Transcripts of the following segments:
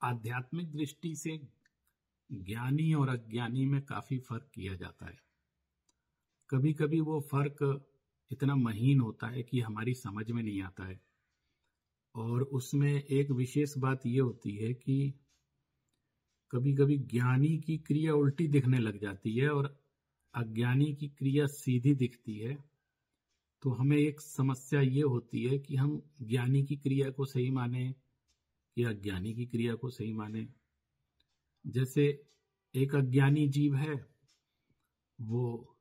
आध्यात्मिक दृष्टि से ज्ञानी और अज्ञानी में काफी फर्क किया जाता है। कभी कभी वो फर्क इतना महीन होता है कि हमारी समझ में नहीं आता है। और उसमें एक विशेष बात ये होती है कि कभी कभी ज्ञानी की क्रिया उल्टी दिखने लग जाती है और अज्ञानी की क्रिया सीधी दिखती है। तो हमें एक समस्या ये होती है कि हम ज्ञानी की क्रिया को सही माने या अज्ञानी की क्रिया को सही माने। जैसे एक अज्ञानी जीव है, वो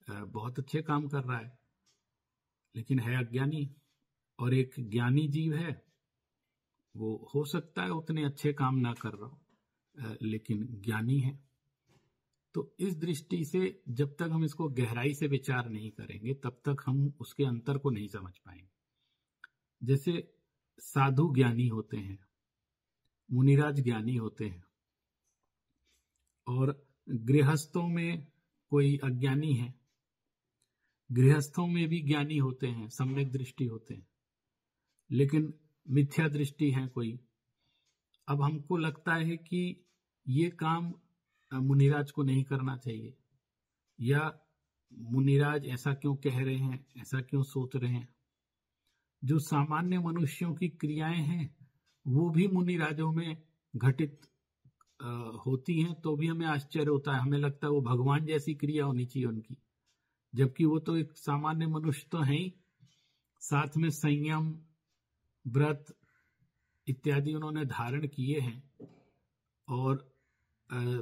बहुत अच्छे काम कर रहा है लेकिन है अज्ञानी, और एक ज्ञानी जीव है, वो हो सकता है उतने अच्छे काम ना कर रहा हो लेकिन ज्ञानी है। तो इस दृष्टि से जब तक हम इसको गहराई से विचार नहीं करेंगे तब तक हम उसके अंतर को नहीं समझ पाएंगे। जैसे साधु ज्ञानी होते हैं, मुनिराज ज्ञानी होते हैं, और गृहस्थों में कोई अज्ञानी है, गृहस्थों में भी ज्ञानी होते हैं, सम्यक दृष्टि होते हैं, लेकिन मिथ्या दृष्टि है कोई। अब हमको लगता है कि ये काम मुनिराज को नहीं करना चाहिए, या मुनिराज ऐसा क्यों कह रहे हैं, ऐसा क्यों सोच रहे हैं। जो सामान्य मनुष्यों की क्रियाएं हैं वो भी मुनिराजों में घटित होती हैं, तो भी हमें आश्चर्य होता है। हमें लगता है वो भगवान जैसी क्रिया होनी चाहिए उनकी, जबकि वो तो एक सामान्य मनुष्य तो है ही। साथ में संयम, व्रत इत्यादि उन्होंने धारण किए हैं, और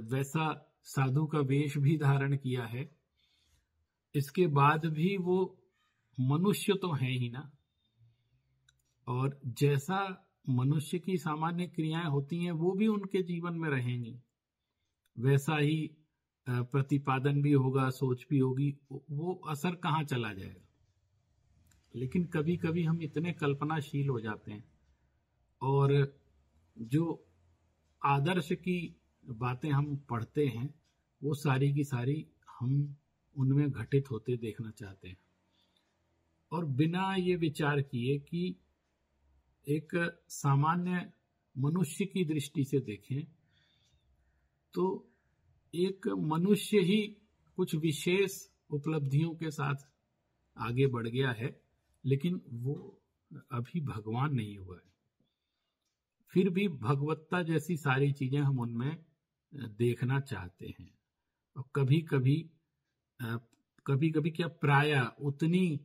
वैसा साधु का वेश भी धारण किया है। इसके बाद भी वो मनुष्य तो है ही ना, और जैसा मनुष्य की सामान्य क्रियाएं होती हैं वो भी उनके जीवन में रहेंगी, वैसा ही प्रतिपादन भी होगा, सोच भी होगी। वो असर कहाँ चला जाएगा। लेकिन कभी कभी हम इतने कल्पनाशील हो जाते हैं और जो आदर्श की बातें हम पढ़ते हैं वो सारी की सारी हम उनमें घटित होते देखना चाहते हैं, और बिना ये विचार किए कि एक सामान्य मनुष्य की दृष्टि से देखें तो एक मनुष्य ही कुछ विशेष उपलब्धियों के साथ आगे बढ़ गया है, लेकिन वो अभी भगवान नहीं हुआ है। फिर भी भगवत्ता जैसी सारी चीजें हम उनमें देखना चाहते हैं, और कभी कभी क्या प्रायः उतनी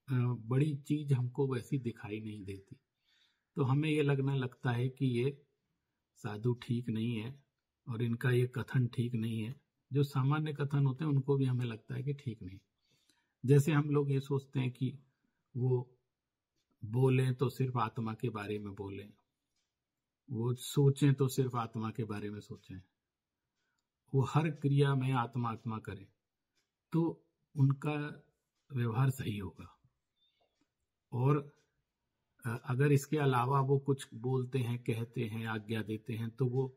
बड़ी चीज हमको वैसी दिखाई नहीं देती। तो हमें ये लगने लगता है कि ये साधु ठीक नहीं है और इनका ये कथन ठीक नहीं है। जो सामान्य कथन होते हैं उनको भी हमें लगता है कि ठीक नहीं। जैसे हम लोग ये सोचते हैं कि वो बोलें तो सिर्फ आत्मा के बारे में बोलें, वो सोचें तो सिर्फ आत्मा के बारे में सोचें, वो हर क्रिया में आत्मा आत्मा करें, तो उनका व्यवहार सही होगा। और अगर इसके अलावा वो कुछ बोलते हैं, कहते हैं, आज्ञा देते हैं तो वो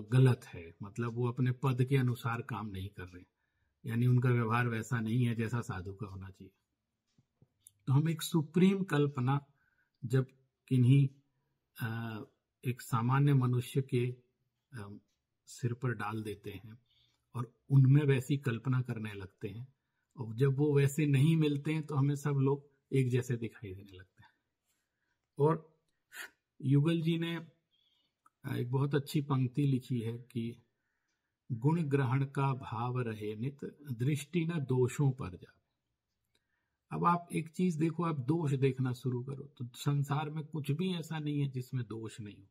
गलत है। मतलब वो अपने पद के अनुसार काम नहीं कर रहे, यानी उनका व्यवहार वैसा नहीं है जैसा साधु का होना चाहिए। तो हम एक सुप्रीम कल्पना जब किन्हीं एक सामान्य मनुष्य के सिर पर डाल देते हैं और उनमें वैसी कल्पना करने लगते हैं, और जब वो वैसे नहीं मिलते हैं तो हमें सब लोग एक जैसे दिखाई देने लगते हैं। और युगल जी ने एक बहुत अच्छी पंक्ति लिखी है कि गुण ग्रहण का भाव रहे नित, दृष्टि न दोषों पर जावे। अब आप एक चीज देखो, आप दोष देखना शुरू करो तो संसार में कुछ भी ऐसा नहीं है जिसमें दोष नहीं हो।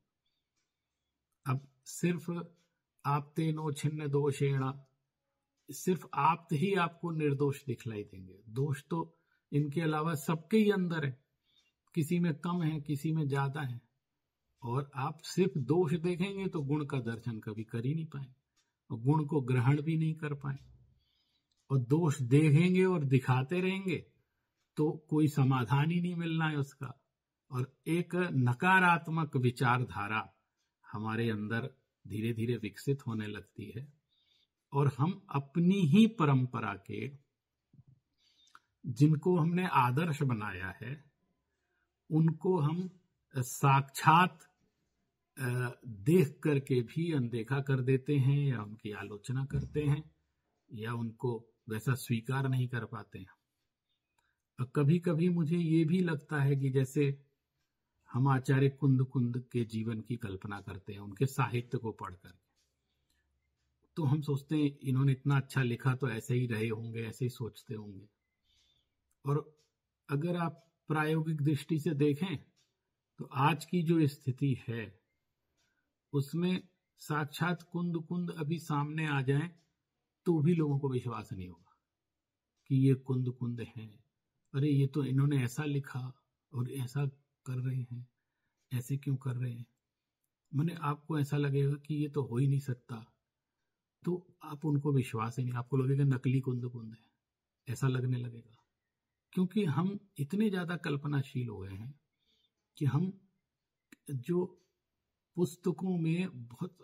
अब सिर्फ आपते नो छिन्न दोषेण, सिर्फ आप ही आपको निर्दोष दिखलाई देंगे। दोष तो इनके अलावा सबके ही अंदर है, किसी में कम है, किसी में ज्यादा है। और आप सिर्फ दोष देखेंगे तो गुण का दर्शन कभी कर ही नहीं पाए, और गुण को ग्रहण भी नहीं कर पाए। और दोष देखेंगे और दिखाते रहेंगे तो कोई समाधान ही नहीं मिलना है उसका। और एक नकारात्मक विचारधारा हमारे अंदर धीरे धीरे विकसित होने लगती है, और हम अपनी ही परंपरा के जिनको हमने आदर्श बनाया है उनको हम साक्षात देख करके भी अनदेखा कर देते हैं या उनकी आलोचना करते हैं या उनको वैसा स्वीकार नहीं कर पाते हैं। और कभी कभी मुझे ये भी लगता है कि जैसे हम आचार्य कुंद कुंद के जीवन की कल्पना करते हैं उनके साहित्य को पढ़कर, तो हम सोचते हैं इन्होंने इतना अच्छा लिखा तो ऐसे ही रहे होंगे, ऐसे ही सोचते होंगे। और अगर आप प्रायोगिक दृष्टि से देखें तो आज की जो स्थिति है उसमें साक्षात कुंद कुंद अभी सामने आ जाए तो भी लोगों को विश्वास नहीं होगा कि ये कुंद कुंद हैं। अरे ये तो इन्होंने ऐसा लिखा और ऐसा कर रहे हैं, ऐसे क्यों कर रहे हैं। मैंने आपको ऐसा लगेगा कि ये तो हो ही नहीं सकता, तो आप उनको विश्वास ही नहीं, आपको लगेगा नकली कुंद कुंद है, ऐसा लगने लगेगा। क्योंकि हम इतने ज्यादा कल्पनाशील हो गए हैं कि हम जो पुस्तकों में बहुत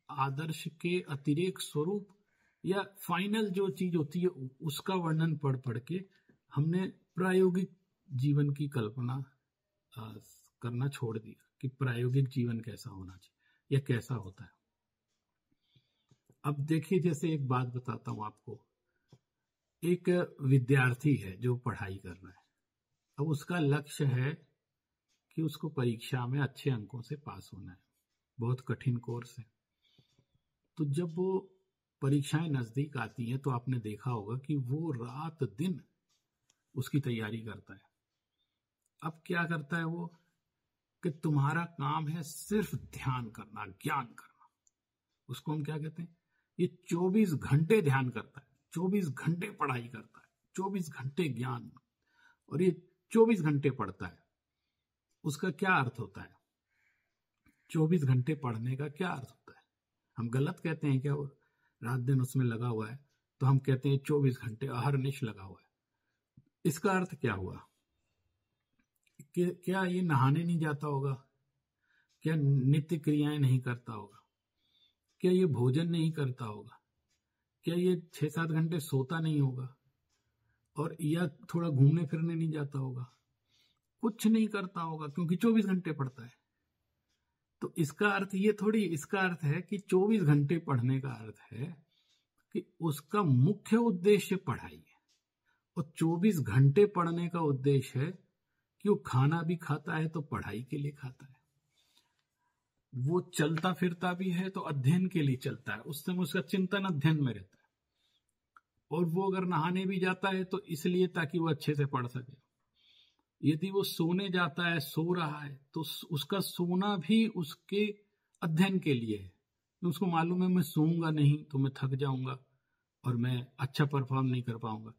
आदर्श के अतिरेक स्वरूप या फाइनल जो चीज होती है उसका वर्णन पढ़ पढ़ के हमने प्रायोगिक जीवन की कल्पना करना छोड़ दिया कि प्रायोगिक जीवन कैसा होना चाहिए या कैसा होता है। अब देखिए, जैसे एक बात बताता हूं आपको। एक विद्यार्थी है जो पढ़ाई कर रहा है। अब उसका लक्ष्य है कि उसको परीक्षा में अच्छे अंकों से पास होना है, बहुत कठिन कोर्स है। तो जब वो परीक्षाएं नजदीक आती हैं तो आपने देखा होगा कि वो रात दिन उसकी तैयारी करता है। अब क्या करता है वो कि तुम्हारा काम है सिर्फ ध्यान करना, ज्ञान करना। उसको हम क्या कहते हैं, ये 24 घंटे ध्यान करता है, 24 घंटे पढ़ाई करता है, 24 घंटे ज्ञान, और ये 24 घंटे पढ़ता है। उसका क्या अर्थ होता है? 24 घंटे पढ़ने का क्या अर्थ होता है? हम गलत कहते हैं क्या? वो रात दिन उसमें लगा हुआ है तो हम कहते हैं 24 घंटे अहरनिश लगा हुआ है। इसका अर्थ क्या हुआ? कि क्या ये नहाने नहीं जाता होगा? क्या नित्य क्रियाएं नहीं करता होगा? क्या ये भोजन नहीं करता होगा? क्या ये 6-7 घंटे सोता नहीं होगा? और या थोड़ा घूमने फिरने नहीं जाता होगा? कुछ नहीं करता होगा क्योंकि 24 घंटे पढ़ता है। तो इसका अर्थ ये थोड़ी, इसका अर्थ है कि 24 घंटे पढ़ने का अर्थ है कि उसका मुख्य उद्देश्य पढ़ाई है, और 24 घंटे पढ़ने का उद्देश्य है कि वो खाना भी खाता है तो पढ़ाई के लिए खाता है, वो चलता फिरता भी है तो अध्ययन के लिए चलता है, उस समय उसका चिंतन अध्ययन में रहता है, और वो अगर नहाने भी जाता है तो इसलिए ताकि वो अच्छे से पढ़ सके। यदि वो सोने जाता है, सो रहा है, तो उसका सोना भी उसके अध्ययन के लिए है। तो उसको मालूम है मैं सोऊंगा नहीं तो मैं थक जाऊंगा और मैं अच्छा परफॉर्म नहीं कर पाऊंगा।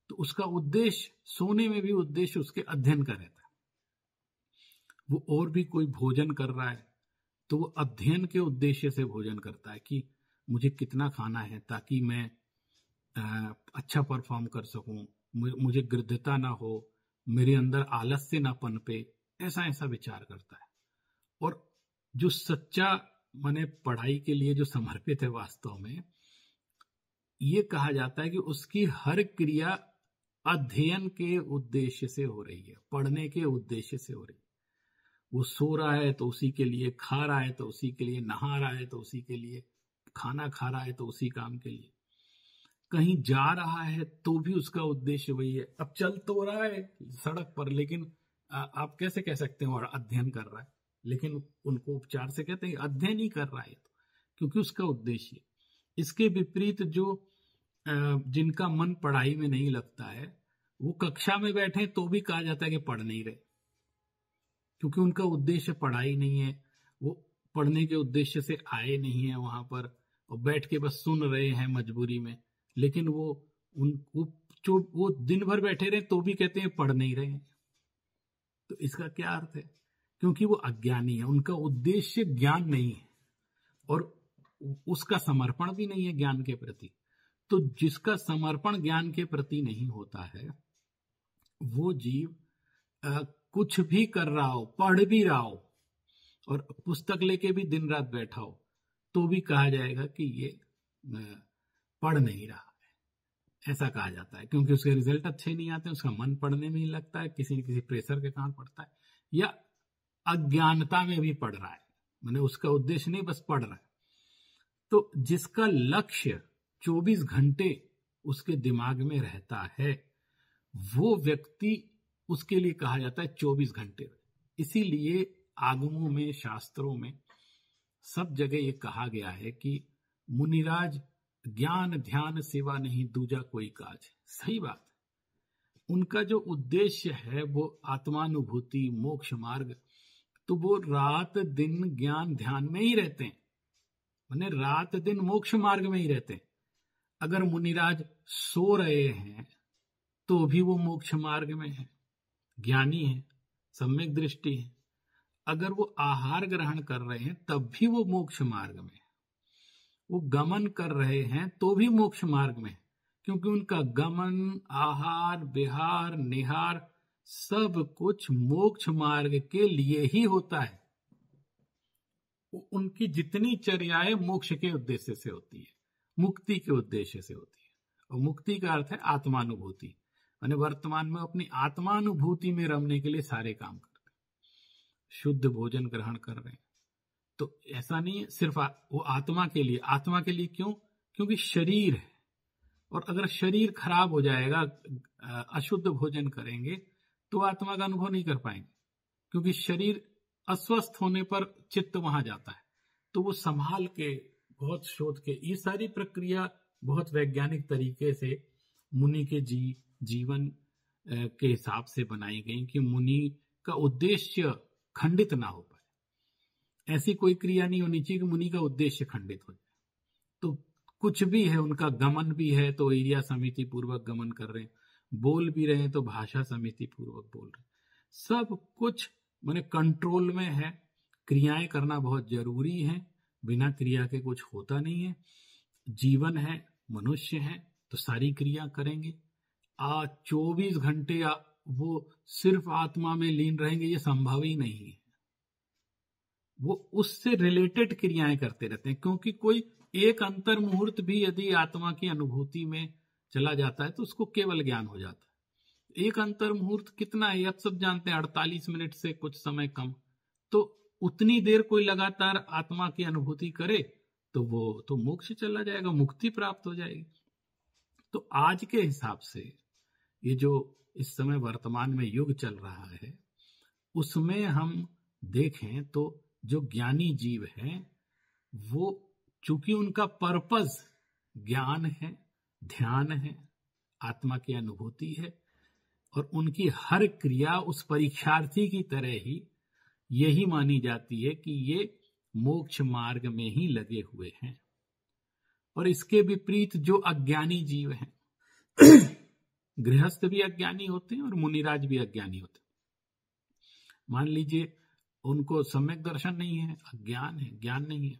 तो उसका उद्देश्य, सोने में भी उद्देश्य उसके अध्ययन का रहता है। वो और भी कोई भोजन कर रहा है तो वो अध्ययन के उद्देश्य से भोजन करता है कि मुझे कितना खाना है ताकि मैं अच्छा परफॉर्म कर सकूं, मुझे गृद्धता ना हो, मेरे अंदर आलस्य ना पनपे, ऐसा ऐसा विचार करता है। और जो सच्चा माने पढ़ाई के लिए जो समर्पित है, वास्तव में ये कहा जाता है कि उसकी हर क्रिया अध्ययन के उद्देश्य से हो रही है, पढ़ने के उद्देश्य से हो रही है। वो सो रहा है तो उसी के लिए, खा रहा है तो उसी के लिए, नहा रहा है तो उसी के लिए, खाना खा रहा है तो उसी काम के लिए, कहीं जा रहा है तो भी उसका उद्देश्य वही है। अब चल तो रहा है सड़क पर, लेकिन आप कैसे कह सकते हैं और अध्ययन कर रहा है? लेकिन उनको उपचार से कहते हैं अध्ययन ही कर रहा है, तो क्योंकि उसका उद्देश्य। इसके विपरीत जो जिनका मन पढ़ाई में नहीं लगता है, वो कक्षा में बैठे तो भी कहा जाता है कि पढ़ नहीं रहे, क्योंकि उनका उद्देश्य पढ़ाई नहीं है, वो पढ़ने के उद्देश्य से आए नहीं है वहां पर, और बैठ के बस सुन रहे हैं मजबूरी में। लेकिन वो दिन भर बैठे रहे तो भी कहते हैं पढ़ नहीं रहे हैं। तो इसका क्या अर्थ है? क्योंकि वो अज्ञानी है, उनका उद्देश्य ज्ञान नहीं है और उसका समर्पण भी नहीं है ज्ञान के प्रति। तो जिसका समर्पण ज्ञान के प्रति नहीं होता है, वो जीव कुछ भी कर रहा हो, पढ़ भी रहा हो और पुस्तक लेके भी दिन रात बैठा हो, तो भी कहा जाएगा कि ये पढ़ नहीं रहा है, ऐसा कहा जाता है। क्योंकि उसके रिजल्ट अच्छे नहीं आते, उसका मन पढ़ने में ही लगता है, किसी न किसी प्रेशर के कारण पढ़ता है, या अज्ञानता में भी पढ़ रहा है, मैंने उसका उद्देश्य नहीं, बस पढ़ रहा है। तो जिसका लक्ष्य 24 घंटे उसके दिमाग में रहता है, वो व्यक्ति, उसके लिए कहा जाता है 24 घंटे। इसीलिए आगमों में, शास्त्रों में सब जगह ये कहा गया है कि मुनिराज ज्ञान ध्यान सेवा नहीं दूजा कोई काज। सही बात है। उनका जो उद्देश्य है वो आत्मानुभूति, मोक्ष मार्ग, तो वो रात दिन ज्ञान ध्यान में ही रहते हैं, माने रात दिन मोक्ष मार्ग में ही रहते हैं। अगर मुनिराज सो रहे हैं तो भी वो मोक्ष मार्ग में है, ज्ञानी है, सम्यक दृष्टि है। अगर वो आहार ग्रहण कर रहे हैं तब भी वो मोक्ष मार्ग में है। वो गमन कर रहे हैं तो भी मोक्ष मार्ग में है, क्योंकि उनका गमन, आहार, विहार, निहार सब कुछ मोक्ष मार्ग के लिए ही होता है। उनकी जितनी चर्याएं मोक्ष के उद्देश्य से होती है, मुक्ति के उद्देश्य से होती है। और मुक्ति का अर्थ है आत्मानुभूति, यानी वर्तमान में अपनी आत्मानुभूति में रमने के लिए सारे काम करते हैं। शुद्ध भोजन ग्रहण कर रहे हैं तो ऐसा नहीं है सिर्फ वो आत्मा के लिए। आत्मा के लिए क्यों? क्योंकि शरीर है, और अगर शरीर खराब हो जाएगा, अशुद्ध भोजन करेंगे तो आत्मा का अनुभव नहीं कर पाएंगे, क्योंकि शरीर अस्वस्थ होने पर चित्त वहां जाता है। तो वो संभाल के, बहुत शोध के, ये सारी प्रक्रिया बहुत वैज्ञानिक तरीके से मुनि के जीवन के हिसाब से बनाई गई कि मुनि का उद्देश्य खंडित ना हो पाए। ऐसी कोई क्रिया नहीं होनी चाहिए कि मुनि का उद्देश्य खंडित हो जाए। तो कुछ भी है, उनका गमन भी है तो एरिया समिति पूर्वक गमन कर रहे हैं, बोल भी रहे हैं तो भाषा समिति पूर्वक बोल रहे हैं। सब कुछ माने कंट्रोल में है। क्रियाएं करना बहुत जरूरी है, बिना क्रिया के कुछ होता नहीं है। जीवन है, मनुष्य है तो सारी क्रिया करेंगे। 24 घंटे वो सिर्फ आत्मा में लीन रहेंगे, ये संभव ही नहीं है। वो उससे रिलेटेड क्रियाएं करते रहते हैं, क्योंकि कोई एक अंतर मुहूर्त भी यदि आत्मा की अनुभूति में चला जाता है तो उसको केवल ज्ञान हो जाता है। एक अंतर मुहूर्त कितना है आप सब जानते हैं, 48 मिनट से कुछ समय कम। तो उतनी देर कोई लगातार आत्मा की अनुभूति करे तो वो तो मोक्ष चला जाएगा, मुक्ति प्राप्त हो जाएगी। तो आज के हिसाब से ये जो इस समय वर्तमान में युग चल रहा है, उसमें हम देखें तो जो ज्ञानी जीव हैं वो, चूंकि उनका पर्पस ज्ञान है, ध्यान है, आत्मा की अनुभूति है, और उनकी हर क्रिया उस परीक्षार्थी की तरह ही यही मानी जाती है कि ये मोक्ष मार्ग में ही लगे हुए हैं। और इसके विपरीत जो अज्ञानी जीव हैं, गृहस्थ भी अज्ञानी होते हैं और मुनिराज भी अज्ञानी होते हैं। मान लीजिए उनको सम्यक दर्शन नहीं है, अज्ञान है, ज्ञान नहीं है,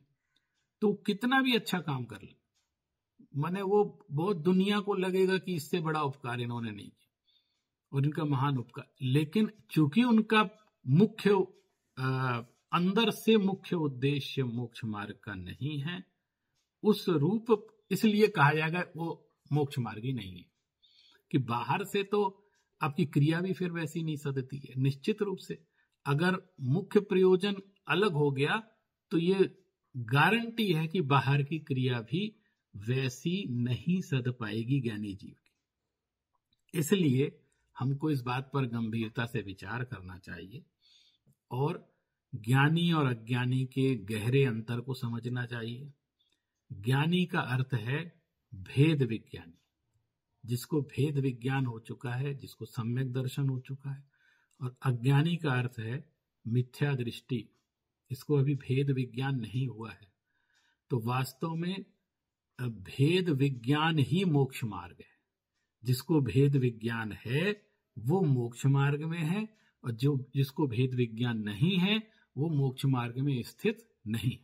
तो कितना भी अच्छा काम कर ले, माने वो बहुत दुनिया को लगेगा कि इससे बड़ा उपकार इन्होंने नहीं किया और इनका महान उपकार। लेकिन चूंकि उनका मुख्य अंदर से मुख्य उद्देश्य मोक्ष मार्ग का नहीं है, उस रूप, इसलिए कहा जाएगा वो मोक्ष मार्ग ही नहीं है। कि बाहर से तो आपकी क्रिया भी फिर वैसी नहीं सदती है। निश्चित रूप से अगर मुख्य प्रयोजन अलग हो गया तो ये गारंटी है कि बाहर की क्रिया भी वैसी नहीं सद पाएगी ज्ञानी जीव की। इसलिए हमको इस बात पर गंभीरता से विचार करना चाहिए और ज्ञानी और अज्ञानी के गहरे अंतर को समझना चाहिए। ज्ञानी का अर्थ है भेद विज्ञानी, जिसको भेद विज्ञान हो चुका है, जिसको सम्यक दर्शन हो चुका है। और अज्ञानी का अर्थ है मिथ्या दृष्टि, इसको अभी भेद विज्ञान नहीं हुआ है। तो वास्तव में भेद विज्ञान ही मोक्ष मार्ग है। जिसको भेद विज्ञान है वो मोक्ष मार्ग में है, और जो जिसको भेद विज्ञान नहीं है वो मोक्ष मार्ग में स्थित नहीं।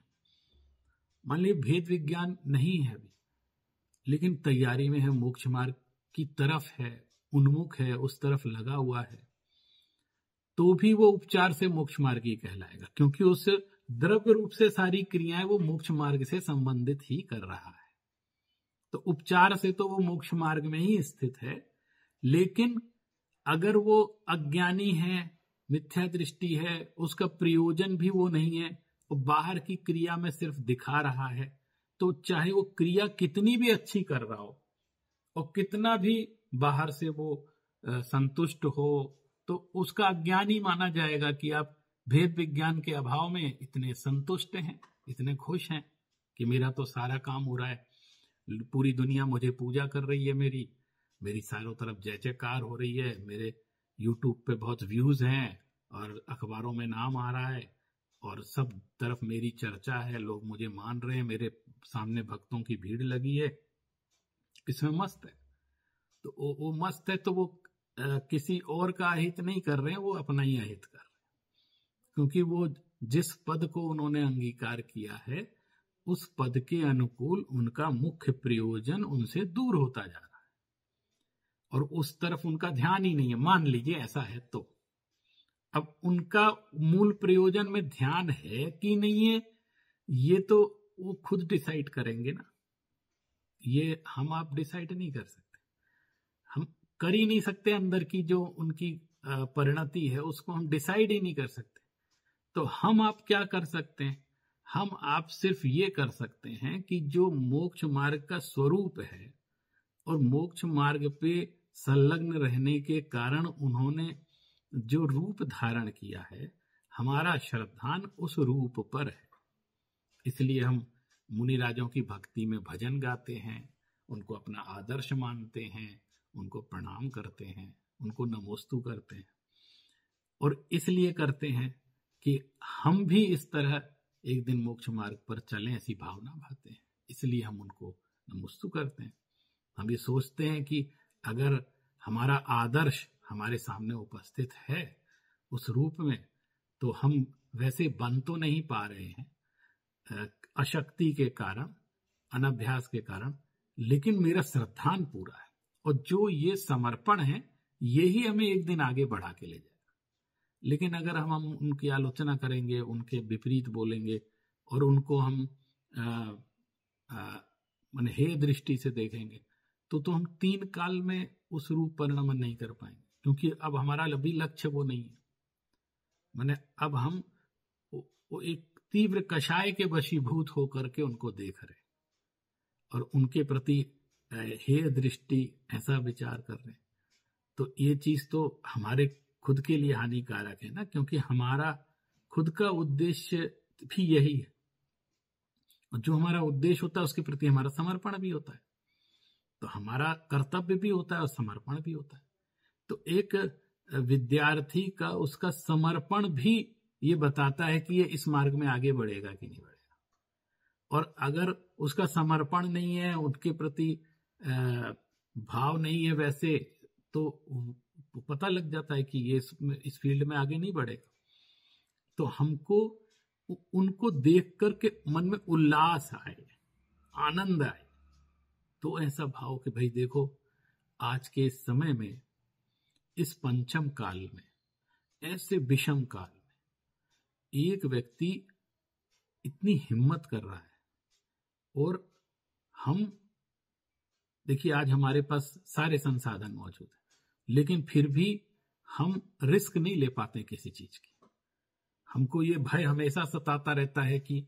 मान लीजिए भेद विज्ञान नहीं है अभी, लेकिन तैयारी में है, मोक्ष मार्ग की तरफ है, उन्मुख है, उस तरफ लगा हुआ है, तो भी वो उपचार से मोक्ष मार्ग ही कहलाएगा, क्योंकि उस द्रव्य रूप से सारी क्रियाएं वो मोक्ष मार्ग से संबंधित ही कर रहा है। तो उपचार से तो वो मोक्ष मार्ग में ही स्थित है। लेकिन अगर वो अज्ञानी है, मिथ्या दृष्टि है, उसका प्रयोजन भी वो नहीं है और बाहर की क्रिया में सिर्फ दिखा रहा है, तो चाहे वो क्रिया कितनी भी अच्छी कर रहा हो और कितना भी बाहर से वो संतुष्ट हो, तो उसका अज्ञानी माना जाएगा कि आप भेद विज्ञान के अभाव में इतने संतुष्ट हैं, इतने खुश हैं कि मेरा तो सारा काम हो रहा है, पूरी दुनिया मुझे पूजा कर रही है, मेरी मेरी चारों तरफ जय जयकार हो रही है, मेरे यूट्यूब पे बहुत व्यूज हैं और अखबारों में नाम आ रहा है और सब तरफ मेरी चर्चा है, लोग मुझे मान रहे हैं, मेरे सामने भक्तों की भीड़ लगी है, इसमें मस्त है। तो वो मस्त है, तो वो किसी और का अहित नहीं कर रहे हैं, वो अपना ही अहित कर रहे हैं, क्योंकि वो जिस पद को उन्होंने अंगीकार किया है उस पद के अनुकूल उनका मुख्य प्रयोजन उनसे दूर होता जा रहा है और उस तरफ उनका ध्यान ही नहीं है। मान लीजिए ऐसा है, तो अब उनका मूल प्रयोजन में ध्यान है कि नहीं है, ये तो वो खुद डिसाइड करेंगे ना, ये हम आप डिसाइड नहीं कर सकते, हम कर ही नहीं सकते, अंदर की जो उनकी परिणति है उसको हम डिसाइड ही नहीं कर सकते। तो हम आप क्या कर सकते हैं, हम आप सिर्फ ये कर सकते हैं कि जो मोक्ष मार्ग का स्वरूप है और मोक्ष मार्ग पे संलग्न रहने के कारण उन्होंने जो रूप धारण किया है, हमारा श्रद्धान उस रूप पर है। इसलिए हम मुनि राजों की भक्ति में भजन गाते हैं, उनको अपना आदर्श मानते हैं, उनको प्रणाम करते हैं, उनको नमोस्तु करते हैं, और इसलिए करते हैं कि हम भी इस तरह एक दिन मोक्ष मार्ग पर चलें, ऐसी भावना भाते हैं, इसलिए हम उनको नमोस्तु करते हैं। हम ये सोचते हैं कि अगर हमारा आदर्श हमारे सामने उपस्थित है उस रूप में, तो हम वैसे बन तो नहीं पा रहे हैं अशक्ति के कारण, अनभ्यास के कारण, लेकिन मेरा श्रद्धान पूरा है और जो ये समर्पण है यही हमें एक दिन आगे बढ़ा के ले जाएगा। लेकिन अगर हम उनकी आलोचना करेंगे, उनके विपरीत बोलेंगे और उनको हम माने हे दृष्टि से देखेंगे, तो हम 3 काल में उस रूप पर नमन नहीं कर पाएंगे, क्योंकि अब हमारा अभी लक्ष्य वो नहीं है। माने अब हम वो एक तीव्र कषाय के वशीभूत होकर के उनको देख रहे और उनके प्रति हे दृष्टि ऐसा विचार कर रहे, तो ये चीज तो हमारे खुद के लिए हानिकारक है ना, क्योंकि हमारा खुद का उद्देश्य भी यही है और जो हमारा उद्देश्य होता है उसके प्रति हमारा समर्पण भी होता है, तो हमारा कर्तव्य भी होता है और समर्पण भी होता है। तो एक विद्यार्थी का उसका समर्पण भी ये बताता है कि ये इस मार्ग में आगे बढ़ेगा कि नहीं बढ़ेगा, और अगर उसका समर्पण नहीं है, उनके प्रति भाव नहीं है वैसे, तो पता लग जाता है कि ये इस फील्ड में आगे नहीं बढ़ेगा। तो हमको उनको देख करके मन में उल्लास आए, आनंद आए, तो ऐसा भाव कि भाई देखो आज के समय में, इस पंचम काल में, ऐसे विषम काल में एक व्यक्ति इतनी हिम्मत कर रहा है, और हम देखिए आज हमारे पास सारे संसाधन मौजूद हैं, लेकिन फिर भी हम रिस्क नहीं ले पाते किसी चीज की। हमको ये भय हमेशा सताता रहता है कि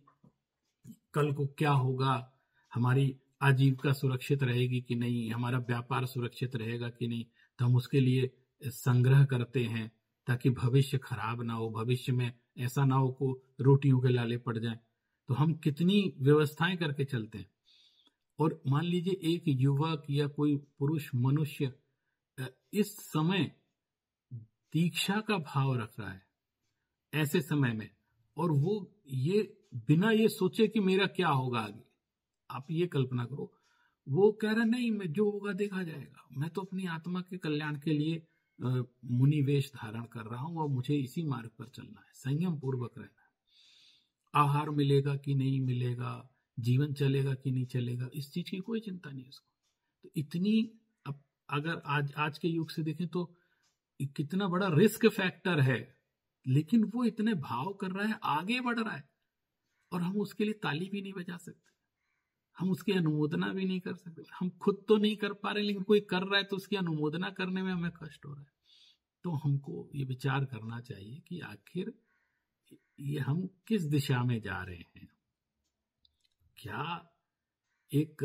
कल को क्या होगा, हमारी आजीविका सुरक्षित रहेगी कि नहीं, हमारा व्यापार सुरक्षित रहेगा कि नहीं, तो हम उसके लिए संग्रह करते हैं ताकि भविष्य खराब ना हो, भविष्य में ऐसा ना हो को रोटियों के लाले पड़ जाए, तो हम कितनी व्यवस्थाएं करके चलते हैं। और मान लीजिए एक युवक या कोई पुरुष मनुष्य इस समय दीक्षा का भाव रख रहा है ऐसे समय में, और वो ये बिना ये सोचे कि मेरा क्या होगा आगे, आप ये कल्पना करो, वो कह रहा नहीं, मैं जो होगा देखा जाएगा, मैं तो अपनी आत्मा के कल्याण के लिए मुनि वेश धारण कर रहा हूं और मुझे इसी मार्ग पर चलना है, संयम पूर्वक रहना है, आहार मिलेगा कि नहीं मिलेगा, जीवन चलेगा कि नहीं चलेगा, इस चीज की कोई चिंता नहीं उसको। तो इतनी, अब अगर आज के युग से देखें तो कितना बड़ा रिस्क फैक्टर है, लेकिन वो इतने भाव कर रहा है, आगे बढ़ रहा है, और हम उसके लिए ताली भी नहीं बजा सकते, हम उसकी अनुमोदना भी नहीं कर सकते। हम खुद तो नहीं कर पा रहे, लेकिन कोई कर रहा है तो उसकी अनुमोदना करने में हमें कष्ट हो रहा है। तो हमको ये विचार करना चाहिए कि आखिर ये हम किस दिशा में जा रहे हैं? क्या एक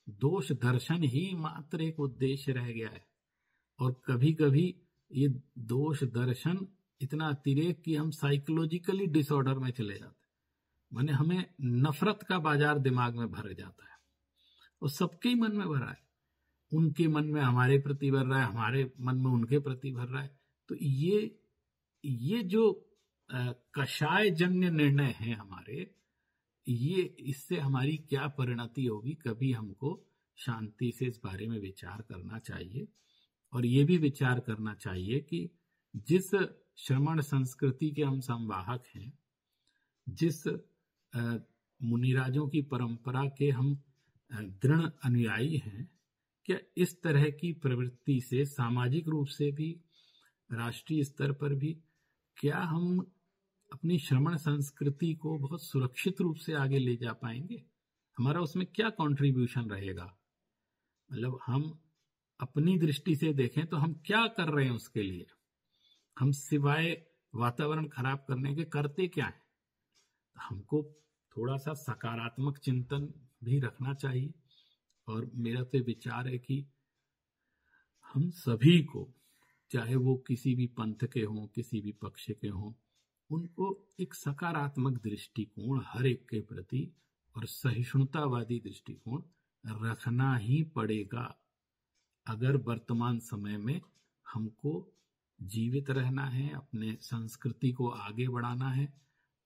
दोष दर्शन ही मात्र एक उद्देश्य रह गया है? और कभी कभी ये दोष दर्शन इतना अतिरेक कि हम साइकोलॉजिकली डिसऑर्डर में चले जाते हैं, माने हमें नफरत का बाजार दिमाग में भर जाता है, और सबके ही मन में भरा है। उनके मन में हमारे प्रति भर रहा है, हमारे मन में उनके प्रति भर रहा है। तो ये जो कषाय जन्य निर्णय है हमारे, ये इससे हमारी क्या परिणति होगी, कभी हमको शांति से इस बारे में विचार करना चाहिए। और ये भी विचार करना चाहिए कि जिस श्रमण संस्कृति के हम संवाहक हैं, जिस मुनिराजों की परंपरा के हम दृढ़ अनुयायी हैं, क्या इस तरह की प्रवृत्ति से सामाजिक रूप से भी, राष्ट्रीय स्तर पर भी, क्या हम अपनी श्रमण संस्कृति को बहुत सुरक्षित रूप से आगे ले जा पाएंगे? हमारा उसमें क्या कंट्रीब्यूशन रहेगा? मतलब हम अपनी दृष्टि से देखें तो हम क्या कर रहे हैं उसके लिए? हम सिवाय वातावरण खराब करने के करते क्या है? हमको थोड़ा सा सकारात्मक चिंतन भी रखना चाहिए। और मेरा तो विचार है कि हम सभी को, चाहे वो किसी भी पंथ के हों, किसी भी पक्ष के हों, उनको एक सकारात्मक दृष्टिकोण हर एक के प्रति और सहिष्णुतावादी दृष्टिकोण रखना ही पड़ेगा, अगर वर्तमान समय में हमको जीवित रहना है, अपने संस्कृति को आगे बढ़ाना है।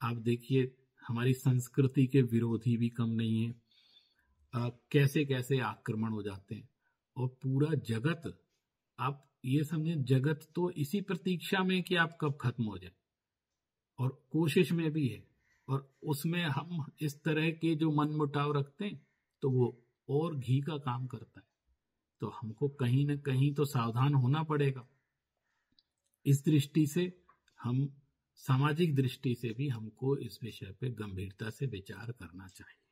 आप देखिए, हमारी संस्कृति के विरोधी भी कम नहीं है। कैसे कैसे आक्रमण हो जाते हैं, और पूरा जगत, आप ये समझें, जगत तो इसी प्रतीक्षा में कि आप कब खत्म हो जाए, और कोशिश में भी है। और उसमें हम इस तरह के जो मन मुटाव रखते हैं, तो वो और घी का काम करता है। तो हमको कहीं ना कहीं तो सावधान होना पड़ेगा। इस दृष्टि से हम, सामाजिक दृष्टि से भी हमको इस विषय पे गंभीरता से विचार करना चाहिए।